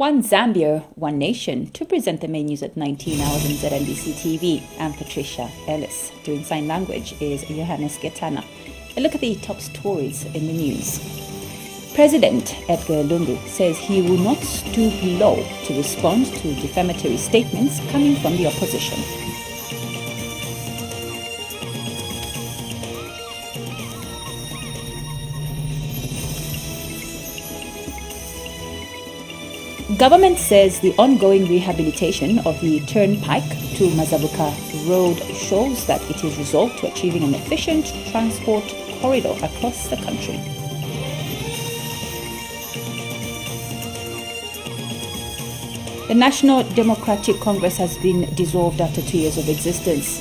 One Zambia, One Nation. To present the main news at 19 hours on ZNBC TV, I'm Patricia Ellis. Doing sign language is Johannes Getana. A look at the top stories in the news. President Edgar Lungu says he will not stoop low to respond to defamatory statements coming from the opposition. Government says the ongoing rehabilitation of the turnpike to Mazabuka Road shows that it is resolved to achieving an efficient transport corridor across the country. The National Democratic Congress has been dissolved after 2 years of existence.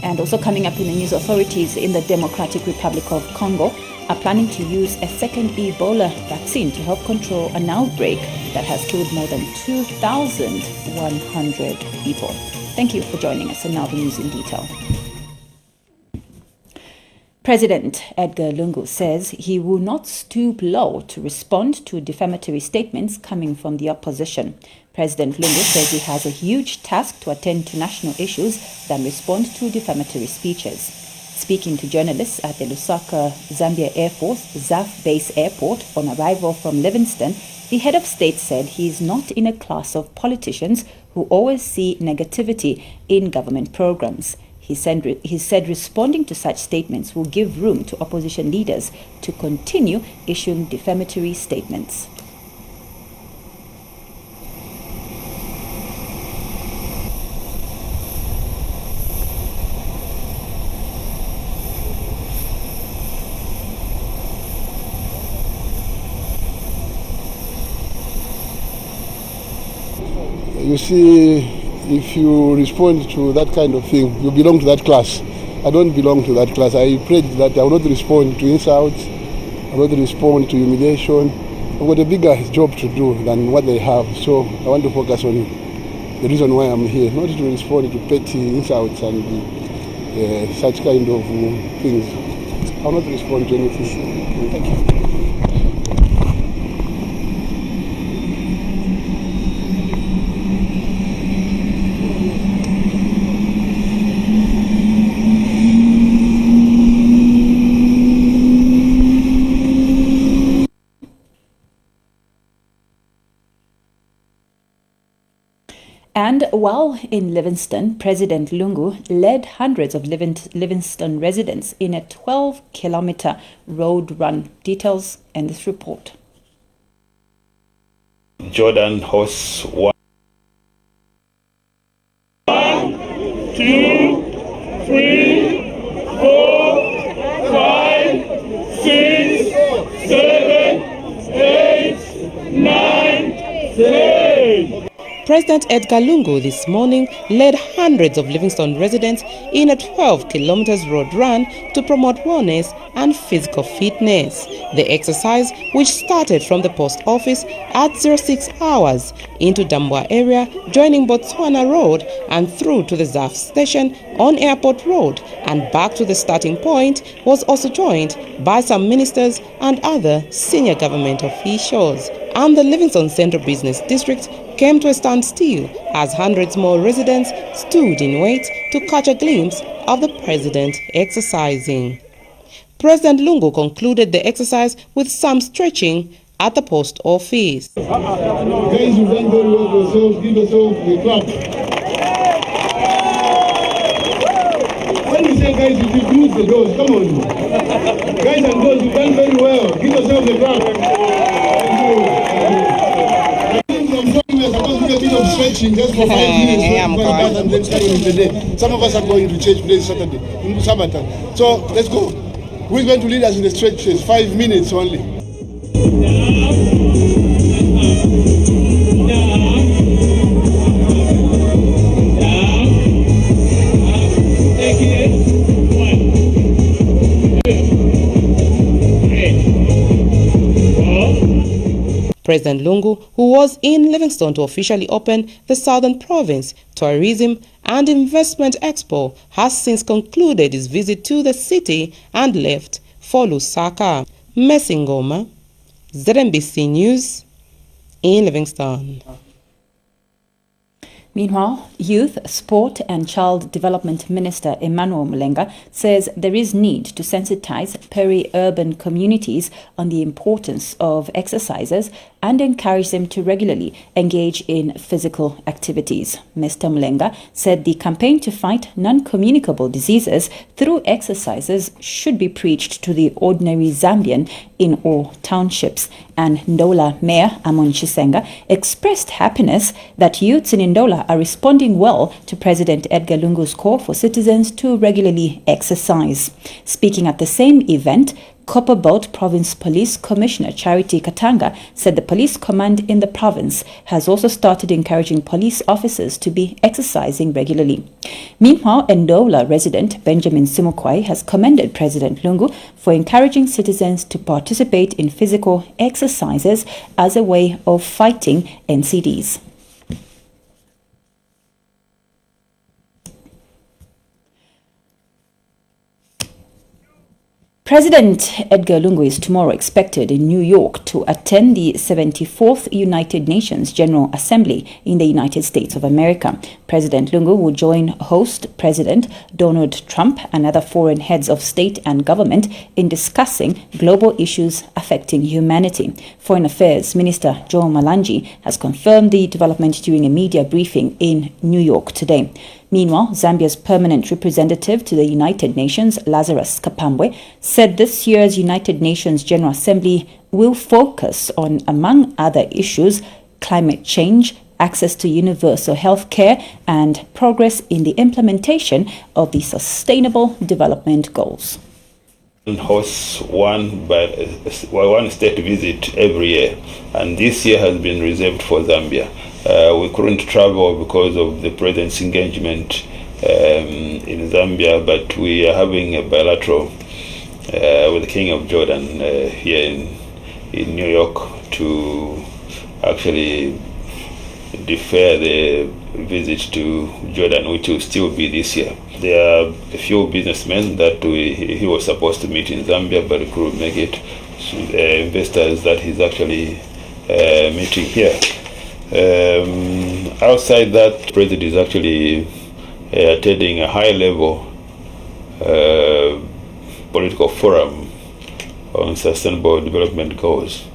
And also coming up in the news, authorities in the Democratic Republic of Congo are planning to use a second Ebola vaccine to help control an outbreak that has killed more than 2,100 people. Thank you for joining us, and now the news in detail. President Edgar Lungu says he will not stoop low to respond to defamatory statements coming from the opposition. President Lungu says he has a huge task to attend to national issues than respond to defamatory speeches. Speaking to journalists at the Lusaka ZAMBIA Air Force ZAF Base Airport on arrival from Livingston, the head of state said he is not in a class of politicians who always see negativity in government programs. He said responding to such statements will give room to opposition leaders to continue issuing defamatory statements. You see, if you respond to that kind of thing, you belong to that class. I don't belong to that class. I prayed that I will not respond to insults, I will not respond to humiliation. I've got a bigger job to do than what they have, so I want to focus on the reason why I'm here, not to respond to petty insults and such kind of things. I will not respond to anything. Thank you. And while in Livingston, President Lungu led hundreds of Livingston residents in a 12-kilometer road run. Details in this report. Jordan Horse 1, 2, 3, 4, 5, 6, 7, 8, 9, 10. President Edgar Lungu this morning led hundreds of Livingston residents in a 12 kilometers road run to promote wellness and physical fitness. The exercise, which started from the post office at 06 hours into Dambwa area, joining Botswana Road and through to the ZAF station on Airport Road and back to the starting point, was also joined by some ministers and other senior government officials. And the Livingston Central Business District came to a standstill as hundreds more residents stood in wait to catch a glimpse of the president exercising. President Lungu concluded the exercise with some stretching at the post office. Guys, you've done very well for yourselves. Give yourself a clap. When you say guys, you close the doors. Come on. Guys and girls, you've done very well. Give yourself a clap. We're supposed to do a bit of stretching just for 5 minutes. And then start on the day. Some of us are going to church place Saturday, into Sabbath. So let's go. Who's going to lead us in the stretches? 5 minutes only. President Lungu, who was in Livingston to officially open the Southern Province Tourism and Investment Expo, has since concluded his visit to the city and left for Lusaka. Messingoma, ZNBC News in Livingstone. Meanwhile, Youth, Sport and Child Development Minister Emmanuel Mulenga says there is need to sensitize peri-urban communities on the importance of exercises and encourage them to regularly engage in physical activities. Mr. Mulenga said the campaign to fight non-communicable diseases through exercises should be preached to the ordinary Zambian in all townships. And Ndola Mayor Amon Chisenga expressed happiness that youths in Ndola are responding well to President Edgar Lungu's call for citizens to regularly exercise. Speaking at the same event, Copperbelt Province Police Commissioner Charity Katanga said the police command in the province has also started encouraging police officers to be exercising regularly. Meanwhile, Ndola resident Benjamin Simukwai has commended President Lungu for encouraging citizens to participate in physical exercises as a way of fighting NCDs. President Edgar Lungu is tomorrow expected in New York to attend the 74th United Nations General Assembly in the United States of America. President Lungu will join host President Donald Trump and other foreign heads of state and government in discussing global issues affecting humanity. Foreign Affairs Minister Joe Malangi has confirmed the development during a media briefing in New York today. Meanwhile, Zambia's permanent representative to the United Nations, Lazarus Kapambwe, said this year's United Nations General Assembly will focus on, among other issues, climate change, access to universal health care, and progress in the implementation of the Sustainable Development Goals. Hosts one state visit every year, and this year has been reserved for Zambia. We couldn't travel because of the president's engagement in Zambia, but we are having a bilateral with the King of Jordan here in New York to actually defer the visit to Jordan, which will still be this year. There are a few businessmen that he was supposed to meet in Zambia, but he couldn't make it. Investors that he's actually meeting here. Outside that, the president is actually attending a high-level political forum on sustainable development goals.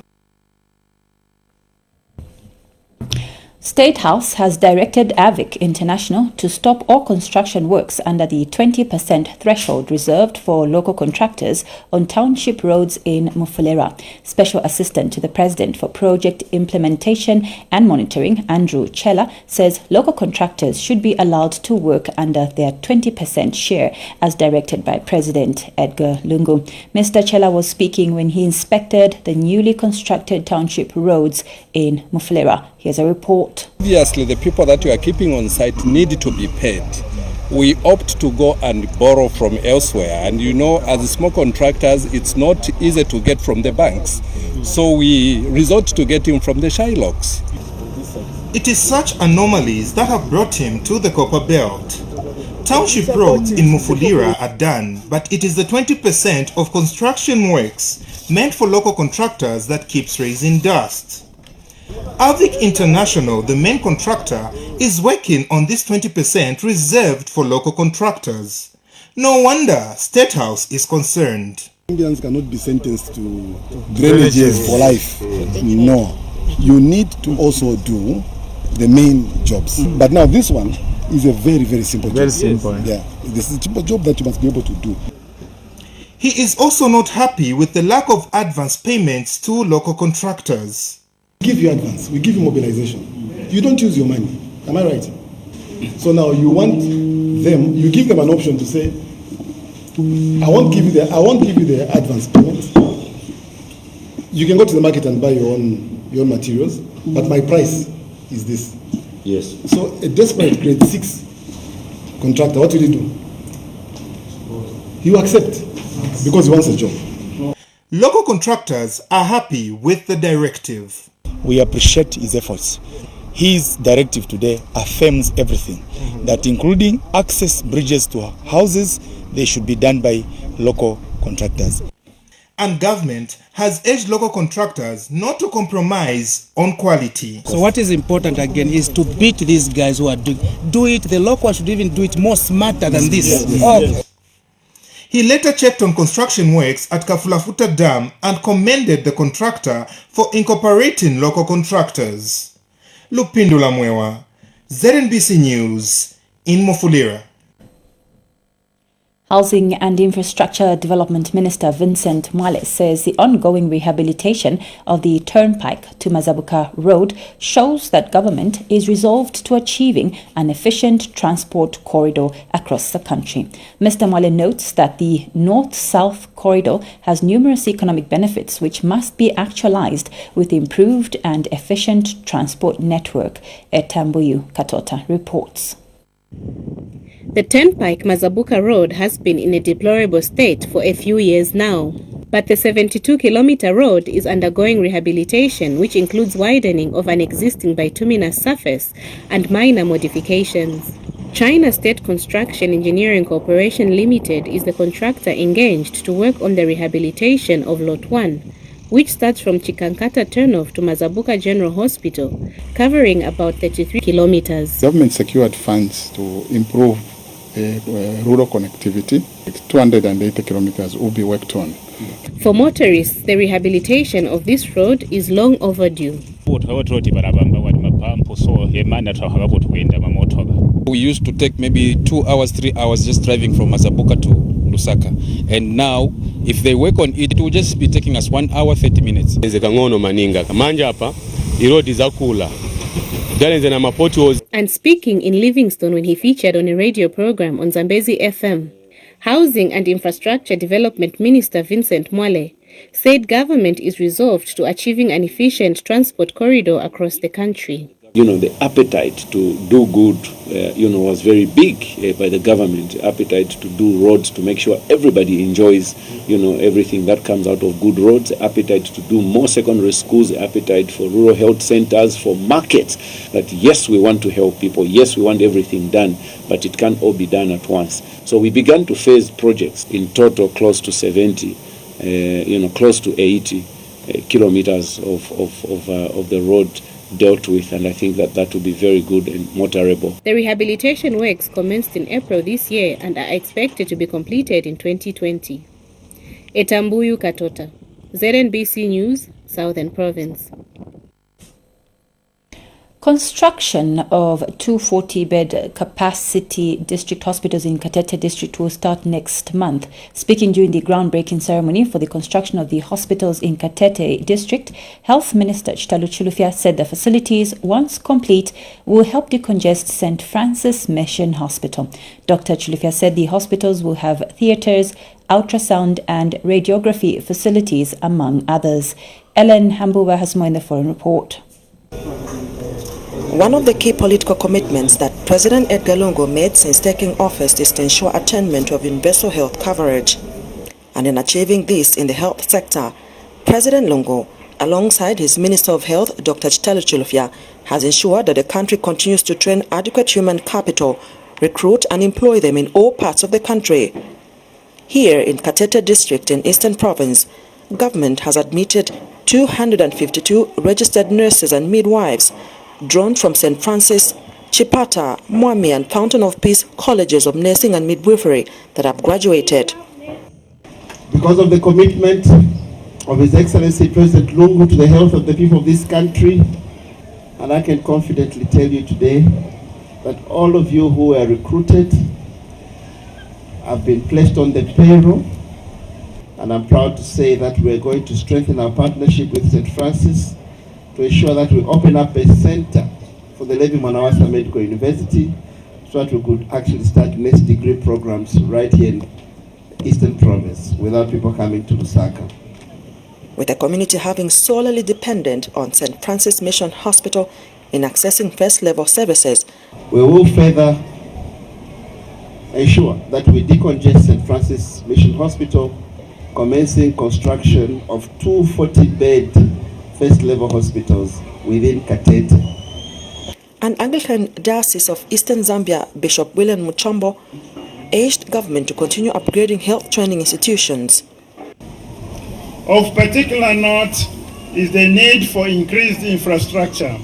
State House has directed AVIC International to stop all construction works under the 20% threshold reserved for local contractors on township roads in Mufulira. Special Assistant to the President for Project Implementation and Monitoring, Andrew Chela, says local contractors should be allowed to work under their 20% share as directed by President Edgar Lungu. Mr. Chela was speaking when he inspected the newly constructed township roads in Mufulira. Here's a report. Obviously, the people that you are keeping on site need to be paid. We opt to go and borrow from elsewhere. And you know, as small contractors, it's not easy to get from the banks. So we resort to getting from the Shylocks. It is such anomalies that have brought him to the Copper Belt. Township roads in Mufulira are done, but it is the 20% of construction works meant for local contractors that keeps raising dust. AVIC International, the main contractor, is working on this 20% reserved for local contractors. No wonder State House is concerned. Indians cannot be sentenced to drainages for life. No. You need to also do the main jobs. But now this one is a very, very simple job. Very simple. Yeah. This is a simple job that you must be able to do. He is also not happy with the lack of advance payments to local contractors. We give you advance, we give you mobilization. You don't use your money. Am I right? So now you want them, you give them an option to say, I won't give you the advance payment. You can go to the market and buy your own materials, but my price is this. Yes. So a desperate grade 6 contractor, what will he do? He accept because he wants a job. Local contractors are happy with the directive. We appreciate his efforts. His directive today affirms everything, that including access bridges to houses, they should be done by local contractors. And government has urged local contractors not to compromise on quality. So what is important again is to beat these guys who are do it. The local should even do it more smarter than this. He later checked on construction works at Kafulafuta Dam and commended the contractor for incorporating local contractors. Lupindula Mwewa, ZNBC News, in Mufulira. Housing and Infrastructure Development Minister Vincent Mwale says the ongoing rehabilitation of the turnpike to Mazabuka Road shows that government is resolved to achieving an efficient transport corridor across the country. Mr. Mwale notes that the north-south corridor has numerous economic benefits which must be actualized with improved and efficient transport network. Etambuyu Katota reports. The turnpike Mazabuka Road has been in a deplorable state for a few years now, but the 72-kilometer road is undergoing rehabilitation, which includes widening of an existing bituminous surface and minor modifications. China State Construction Engineering Corporation Limited is the contractor engaged to work on the rehabilitation of Lot 1, which starts from Chikankata turnoff to Mazabuka General Hospital, covering about 33 kilometers. Government secured funds to improve rural connectivity. 280 kilometers will be worked on. For motorists, the rehabilitation of this road is long overdue. We used to take maybe 2 hours, 3 hours just driving from Mazabuka to Lusaka. And now, if they work on it, it will just be taking us 1 hour, 30 minutes. And speaking in Livingstone when he featured on a radio program on Zambezi FM, Housing and Infrastructure Development Minister Vincent Mwale said government is resolved to achieving an efficient transport corridor across the country. The appetite to do good, was very big by the government. The appetite to do roads to make sure everybody enjoys, everything that comes out of good roads. The appetite to do more secondary schools. The appetite for rural health centers, for markets. That yes, we want to help people. Yes, we want everything done, but it can't all be done at once. So we began to phase projects in total close to 70, close to 80 kilometers of the road dealt with, and I think that will be very good and motorable. The rehabilitation works commenced in April this year and are expected to be completed in 2020. Etambuyu Katota, ZNBC News, Southern Province. Construction of 240-bed capacity district hospitals in Katete district will start next month. Speaking during the groundbreaking ceremony for the construction of the hospitals in Katete district, Health Minister Chitalu Chilufya said the facilities, once complete, will help decongest St. Francis Mission Hospital. Dr. Chilufya said the hospitals will have theatres, ultrasound and radiography facilities, among others. Ellen Hambuwa has more in the foreign report. One of the key political commitments that President Edgar Lungu made since taking office is to ensure attainment of universal health coverage. And in achieving this in the health sector, President Lungu, alongside his Minister of Health, Dr. Chitalu Chilufya, has ensured that the country continues to train adequate human capital, recruit and employ them in all parts of the country. Here in Katete district in Eastern Province, government has admitted 252 registered nurses and midwives drawn from St. Francis, Chipata, Mwami and Fountain of Peace colleges of nursing and midwifery that have graduated. Because of the commitment of His Excellency President Lungu to the health of the people of this country, and I can confidently tell you today that all of you who were recruited have been placed on the payroll, and I'm proud to say that we're going to strengthen our partnership with St. Francis to ensure that we open up a center for the Levi Mwanawasa Medical University so that we could actually start next degree programs right here in Eastern Province without people coming to Lusaka. With the community having solely dependent on St. Francis Mission Hospital in accessing first-level services, we will further ensure that we decongest St. Francis Mission Hospital, commencing construction of 240-bed first-level hospitals within Katete. An Anglican Diocese of Eastern Zambia, Bishop William Muchombo, urged government to continue upgrading health training institutions. Of particular note is the need for increased infrastructure,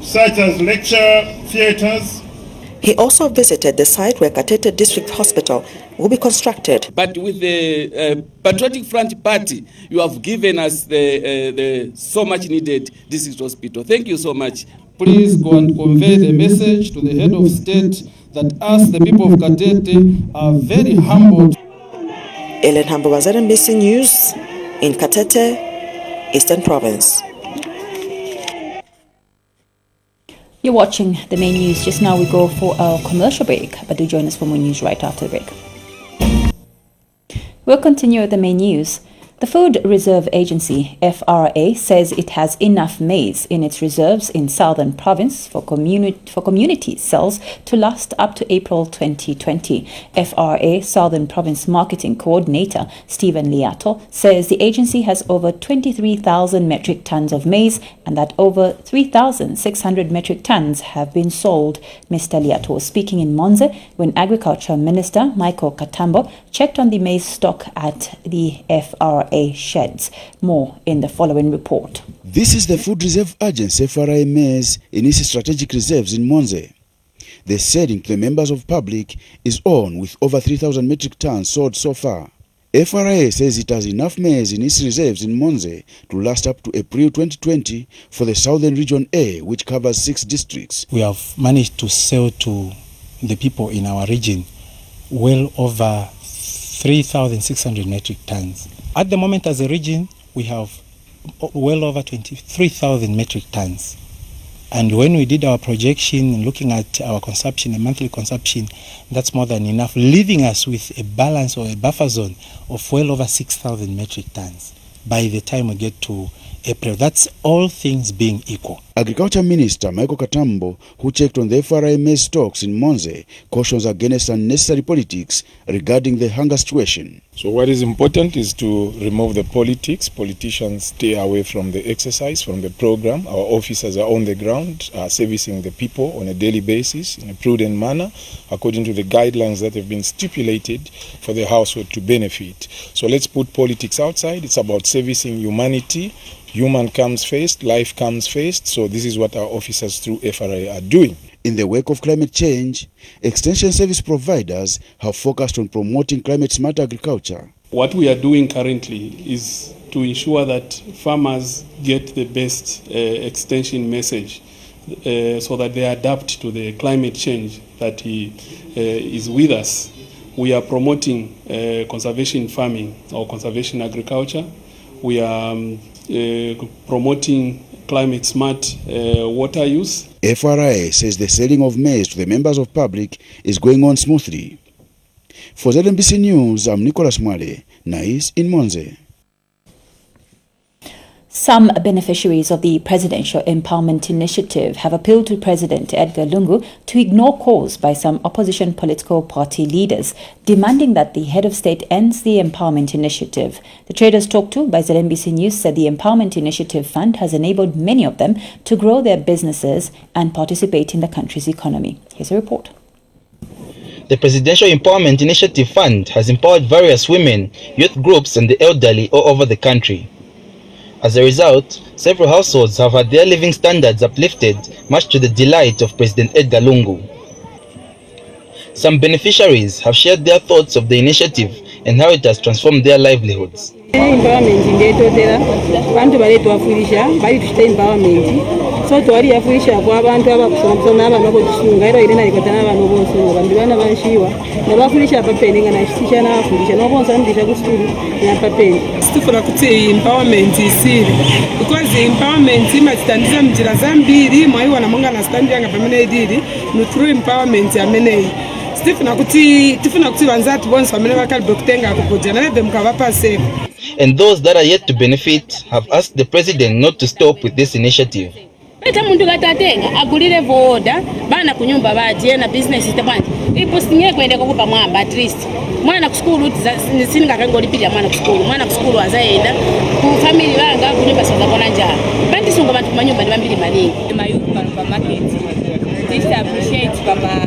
such as lecture theatres. He also visited the site where Katete District Hospital will be constructed. But with the Patriotic Front Party, you have given us the so much needed district hospital. Thank you so much. Please go and convey the message to the head of state that us, the people of Katete, are very humbled. Ellen Hambo, ZNBC News in Katete, Eastern Province. You're watching the main news. Just now we go for our commercial break, but do join us for more news right after the break. We'll continue with the main news. The Food Reserve Agency, FRA, says it has enough maize in its reserves in Southern Province for community sales to last up to April 2020. FRA Southern Province Marketing Coordinator Stephen Liato says the agency has over 23,000 metric tons of maize and that over 3,600 metric tons have been sold. Mr. Liato was speaking in Maize when Agriculture Minister Michael Katambo checked on the maize stock at the FRA sheds. More in the following report. This is the Food Reserve Agency FRA maize in its strategic reserves in Maize. The selling to the members of public is on with over 3,000 metric tons sold so far. FRA says it has enough maize in its reserves in Maize to last up to April 2020 for the Southern Region A, which covers 6 districts. We have managed to sell to the people in our region well over 3,600 metric tons. At the moment, as a region, we have well over 23,000 metric tons. And when we did our projection, looking at our consumption, a monthly consumption, that's more than enough, leaving us with a balance or a buffer zone of well over 6,000 metric tons by the time we get to April. That's all things being equal. Agriculture Minister Michael Katambo, who checked on the FRA maize stocks in Maize, cautions against unnecessary politics regarding the hunger situation. So what is important is to remove the politics. Politicians stay away from the exercise, from the program. Our officers are on the ground, servicing the people on a daily basis in a prudent manner, according to the guidelines that have been stipulated for the household to benefit. So let's put politics outside. It's about servicing humanity. Human comes first, life comes first. So this is what our officers through FRA are doing. In the wake of climate change, extension service providers have focused on promoting climate-smart agriculture. What we are doing currently is to ensure that farmers get the best extension message so that they adapt to the climate change that is with us. We are promoting conservation farming or conservation agriculture. We are promoting climate-smart water use. FRA says the selling of maize to the members of public is going on smoothly. For ZNBC News, I'm Nicholas Mwale, Nais in Maize. Some beneficiaries of the Presidential Empowerment Initiative have appealed to President Edgar Lungu to ignore calls by some opposition political party leaders, demanding that the head of state ends the Empowerment Initiative. The traders talked to by ZNBC News said the Empowerment Initiative Fund has enabled many of them to grow their businesses and participate in the country's economy. Here's a report. The Presidential Empowerment Initiative Fund has empowered various women, youth groups and the elderly all over the country. As a result, several households have had their living standards uplifted, much to the delight of President Edgar Lungu. Some beneficiaries have shared their thoughts of the initiative and how it has transformed their livelihoods. So tuwali yafuisha kwa abantu abakusoma n'abakusunga era irina ikotana abantu bonso bantu bana banshiwa nabafuisha papeni ngana shisha nafuisha nobonsa ndisha kusuru ya papeni sifuna kuti empowerment isiri because empowerment imatitandisa mjira zambiri mwaiwa na monga na stand yanga pamene idiri no through empowerment amene tifuna kuti vanzati bonso amene vakalibwe kutenga kupoja na them kavapa safe. And those that are yet to benefit have asked the president not to stop with this initiative. Eta muntu katatenga agulire voda bana kunyumba baje na business itabanje ipostinge kwende kukupa mwamba at least mwana ku school singa kangolipira mwana ku school azaenda ku family banga kunyumba soza kona njaa bandi sunga bantu manyumba ndibambiri malingi mayumba kwa market this appreciate kama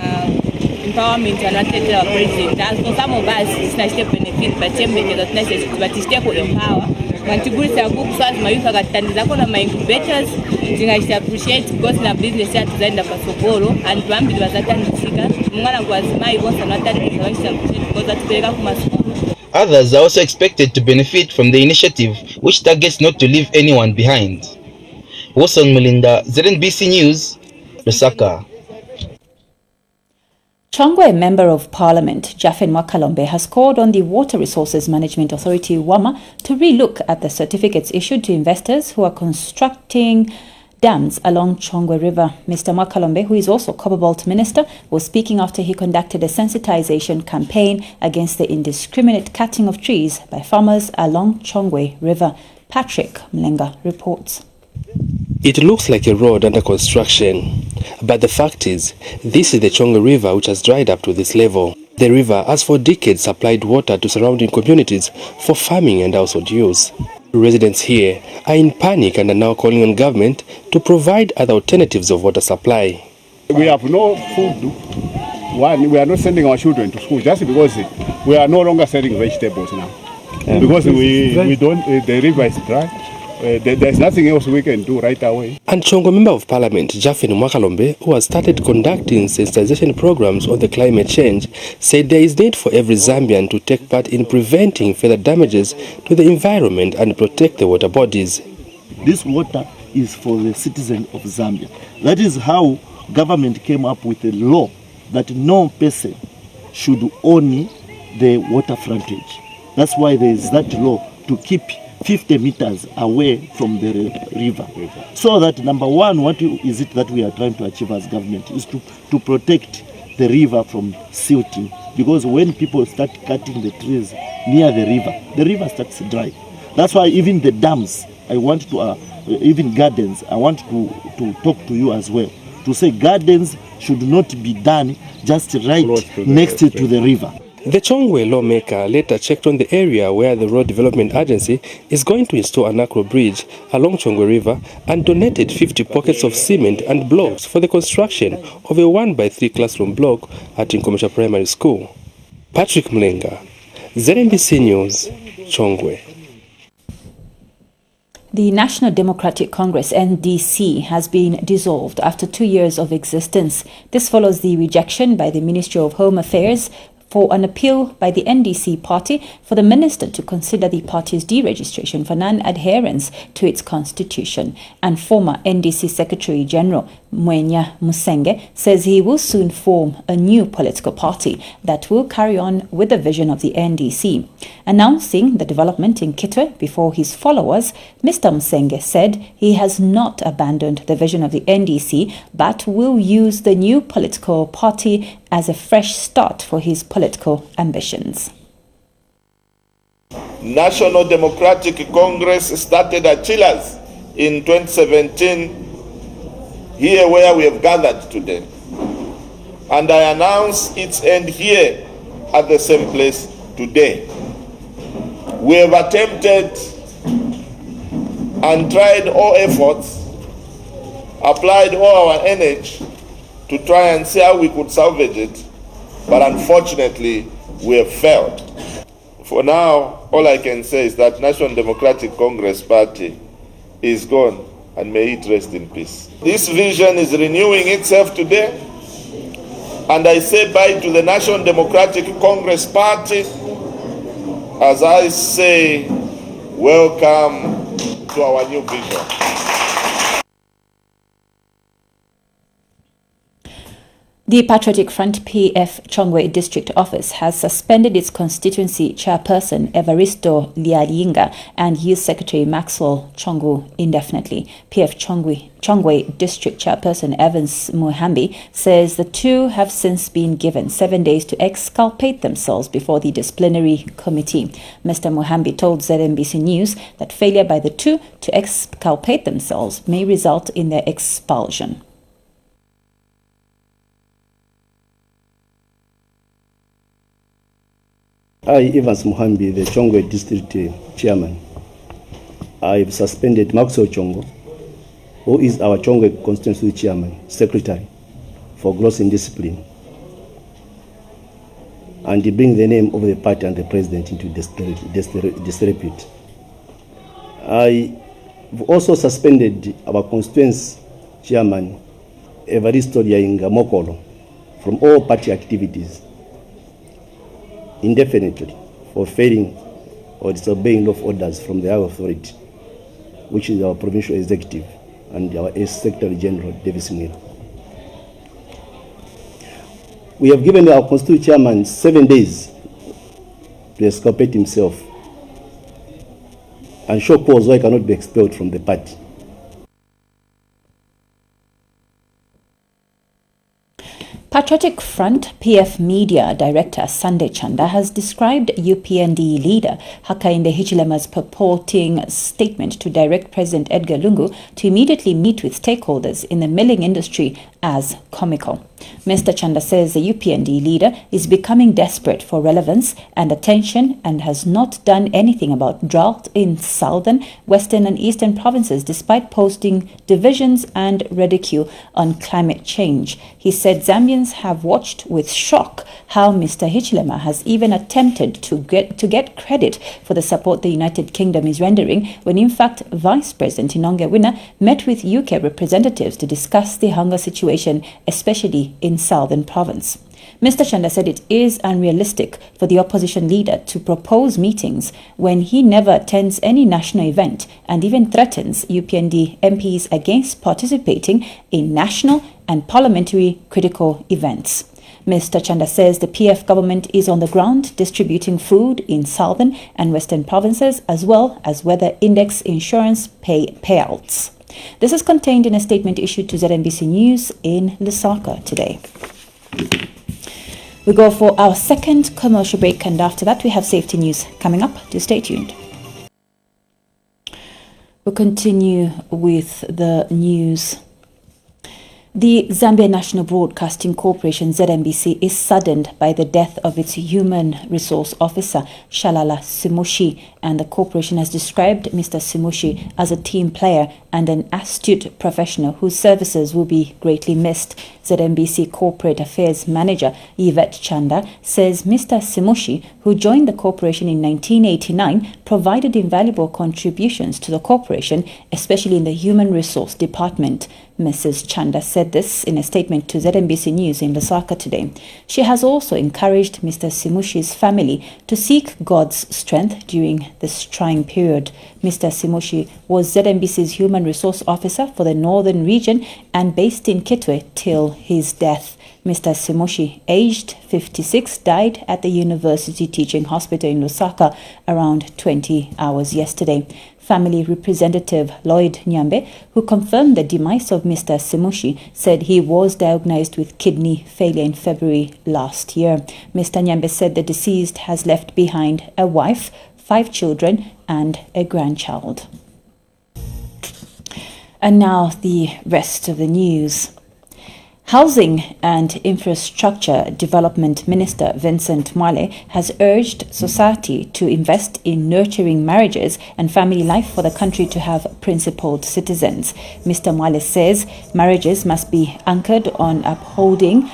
empowerment anatetera president as some of us is not benefit but chembe that necessary but is to empower mantigulisa kukuswazi mayuth akatandizako na ma-incubators ndingachita appreciate because na business yathu zaenda pasokolo and vambili vazatandisika mungana kwazimayi bonse anatandisa vachita appreciate because atipereka kumasukulu. Others are also expected to benefit from the initiative, which targets not to leave anyone behind. Wilson Mulinda, ZNBC News, Lusaka. Chongwe Member of Parliament Japhen Mwakalombe has called on the Water Resources Management Authority WAMA to relook at the certificates issued to investors who are constructing dams along Chongwe River. Mr. Mwakalombe, who is also Copperbelt Minister, was speaking after he conducted a sensitization campaign against the indiscriminate cutting of trees by farmers along Chongwe River. Patrick Mlenga reports. It looks like a road under construction, but the fact is, this is the Chongwe River which has dried up to this level. The river has for decades supplied water to surrounding communities for farming and household use. Residents here are in panic and are now calling on government to provide other alternatives of water supply. We have no food. One, we are not sending our children to school just because we are no longer selling vegetables now. Because we don't, the river is dry. There's nothing else we can do right away. And Chongwe Member of Parliament Japhen Mwakalombe, who has started conducting sensitization programs on the climate change, said there is need for every Zambian to take part in preventing further damages to the environment and protect the water bodies. This water is for the citizens of Zambia. That is how government came up with a law that no person should own the water frontage. That's why there is that law to keep 50 meters away from the river. So that number one, what is it that we are trying to achieve as government is to protect the river from silting. Because when people start cutting the trees near the river starts to dry. That's why even the dams, I want to, even gardens, I want to talk to you as well. To say gardens should not be done just right next to the river. The Chongwe lawmaker later checked on the area where the Road Development Agency is going to install an acro bridge along Chongwe River and donated 50 pockets of cement and blocks for the construction of a 1x3 classroom block at Nkomesha Primary School. Patrick Mlenga, ZNBC News, Chongwe. The National Democratic Congress, NDC, has been dissolved after 2 years of existence. This follows the rejection by the Ministry of Home Affairs for an appeal by the NDC party for the minister to consider the party's deregistration for non-adherence to its constitution. And former NDC Secretary General Mwenya Musenge says he will soon form a new political party that will carry on with the vision of the NDC. Announcing the development in Kitwe before his followers, Mr. Musenge said he has not abandoned the vision of the NDC but will use the new political party as a fresh start for his political ambitions. National Democratic Congress started at Chillers in 2017, here where we have gathered today. And I announce its end here at the same place today. We have attempted and tried all efforts, applied all our energy to try and see how we could salvage it, but unfortunately we have failed. For now, all I can say is that National Democratic Congress Party is gone, and may it rest in peace. This vision is renewing itself today, and I say bye to the National Democratic Congress Party as I say welcome to our new vision. The Patriotic Front PF Chongwe District Office has suspended its constituency chairperson Evaristo Lialinga and Youth Secretary Maxwell Chongu indefinitely. PF Chongwe District Chairperson Evans Muhambi says the two have since been given 7 days to exculpate themselves before the disciplinary committee. Mr. Muhambi told ZNBC News that failure by the two to exculpate themselves may result in their expulsion. I, Evans Muhambi, the Chongwe District Chairman, I have suspended Maxwell Chongo, who is our Chongwe Constituency Chairman, Secretary, for gross indiscipline, and bring the name of the party and the President into disrepute. I've also suspended our constituency chairman, Evaristo Yainga Mokolo, from all party activities indefinitely for failing or disobeying of orders from the higher authority, which is our provincial executive and our Secretary General, Davis Mwira. We have given our constituent chairman 7 days to exculpate himself and show cause why he cannot be expelled from the party. Patriotic Front PF Media Director Sunday Chanda has described UPND leader Hakainde Hichilema's purporting statement to direct President Edgar Lungu to immediately meet with stakeholders in the milling industry as comical. Mr. Chanda says the UPND leader is becoming desperate for relevance and attention and has not done anything about drought in southern, western and eastern provinces despite posting divisions and ridicule on climate change. He said Zambians have watched with shock how Mr. Hichilema has even attempted to get credit for the support the United Kingdom is rendering when in fact Vice President Inonge Wina met with UK representatives to discuss the hunger situation, especially in Southern Province. Mr. Chanda said it is unrealistic for the opposition leader to propose meetings when he never attends any national event and even threatens UPND MPs against participating in national and parliamentary critical events. Mr. Chanda says the PF government is on the ground distributing food in southern and western provinces as well as weather index insurance payouts. This is contained in a statement issued to ZNBC News in Lusaka today. We go for our second commercial break, and after that we have safety news coming up. Do stay tuned. We'll continue with the news. The Zambia National Broadcasting Corporation, ZNBC, is saddened by the death of its human resource officer, Shalala Simushi, and the corporation has described Mr. Simushi as a team player and an astute professional whose services will be greatly missed. ZNBC Corporate Affairs Manager Yvette Chanda says Mr. Simushi, who joined the corporation in 1989, provided invaluable contributions to the corporation, especially in the Human Resource Department. Mrs. Chanda said this in a statement to ZNBC News in Lusaka today. She has also encouraged Mr. Simushi's family to seek God's strength during this trying period. Mr. Simushi was ZNBC's Human Resource Officer for the Northern Region and based in Kitwe till his death. Mr. Simushi, aged 56, died at the University Teaching Hospital in Lusaka around 20 hours yesterday. Family representative Lloyd Nyambe, who confirmed the demise of Mr. Simushi, said he was diagnosed with kidney failure in February last year. Mr. Nyambe said the deceased has left behind a wife, 5 children and a grandchild. And now the rest of the news. Housing and Infrastructure Development Minister Vincent Mwale has urged society to invest in nurturing marriages and family life for the country to have principled citizens. Mr. Mwale says marriages must be anchored on upholding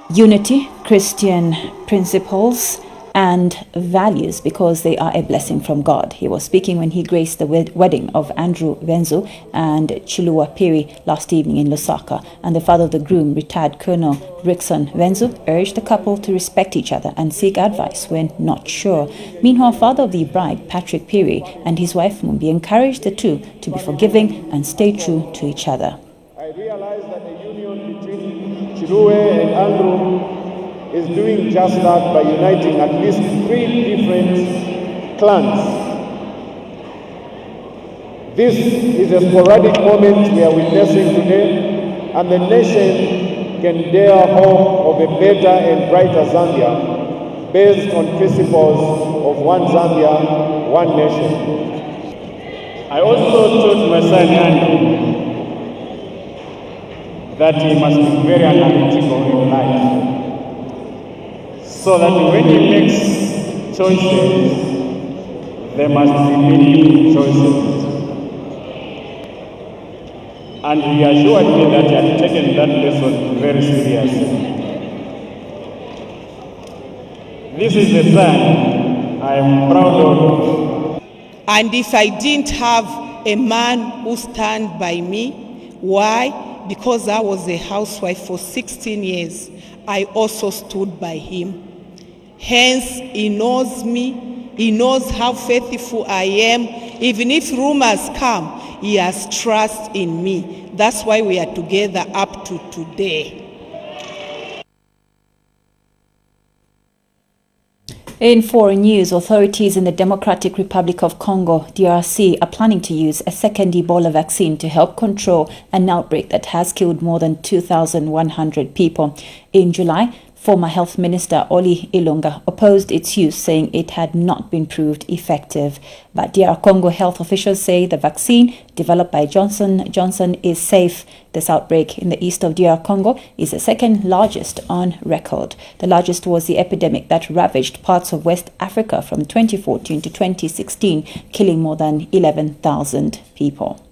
unity, Christian principles and values because they are a blessing from God. He was speaking when he graced the wedding of Andrew Venzu and Chilua Piri last evening in Lusaka, and the father of the groom, retired Colonel Rickson Venzu, urged the couple to respect each other and seek advice when not sure. Meanwhile, father of the bride, Patrick Piri, and his wife Mumbi encouraged the two to be forgiving and stay true to each other. I realize that the union between Chilue and Andrew is doing just that by uniting at least 3 different clans. This is a sporadic moment we are witnessing today, and the nation can dare hope of a better and brighter Zambia based on principles of one Zambia, one nation. I also taught my son Andrew that he must be very analytical in life, so that when he makes choices, there must be meaningful choices. And he assured me that he had taken that lesson very seriously. This is the son I am proud of. And if I didn't have a man who stand by me, why? Because I was a housewife for 16 years, I also stood by him. Hence, he knows me, he knows how faithful I am. Even if rumors come, he has trust in me. That's why we are together up to today. In foreign news, authorities in the Democratic Republic of Congo, DRC, are planning to use a second Ebola vaccine to help control an outbreak that has killed more than 2,100 people. In July, former Health Minister Oli Ilunga opposed its use, saying it had not been proved effective. But DR Congo health officials say the vaccine developed by Johnson & Johnson is safe. This outbreak in the east of DR Congo is the second largest on record. The largest was the epidemic that ravaged parts of West Africa from 2014 to 2016, killing more than 11,000 people.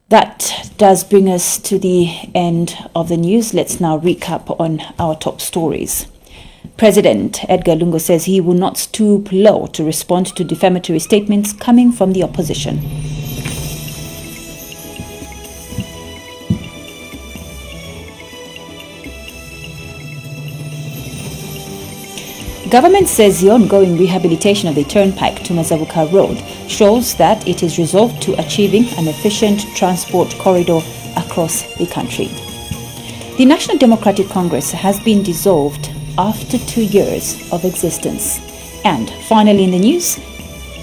That does bring us to the end of the news. Let's now recap on our top stories. President Edgar Lungu says he will not stoop low to respond to defamatory statements coming from the opposition. Government says the ongoing rehabilitation of the turnpike to Mazabuka Road shows that it is resolved to achieving an efficient transport corridor across the country. The National Democratic Congress has been dissolved after 2 years of existence. And finally in the news,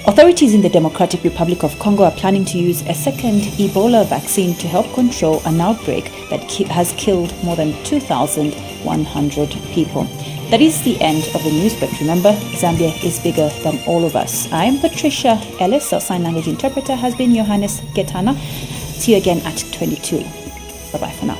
authorities in the Democratic Republic of Congo are planning to use a second Ebola vaccine to help control an outbreak that has killed more than 2,100 people. That is the end of the news, but remember, Zambia is bigger than all of us. I'm Patricia Ellis. Our sign language interpreter has been Johannes Getana. See you again at 22. Bye-bye for now.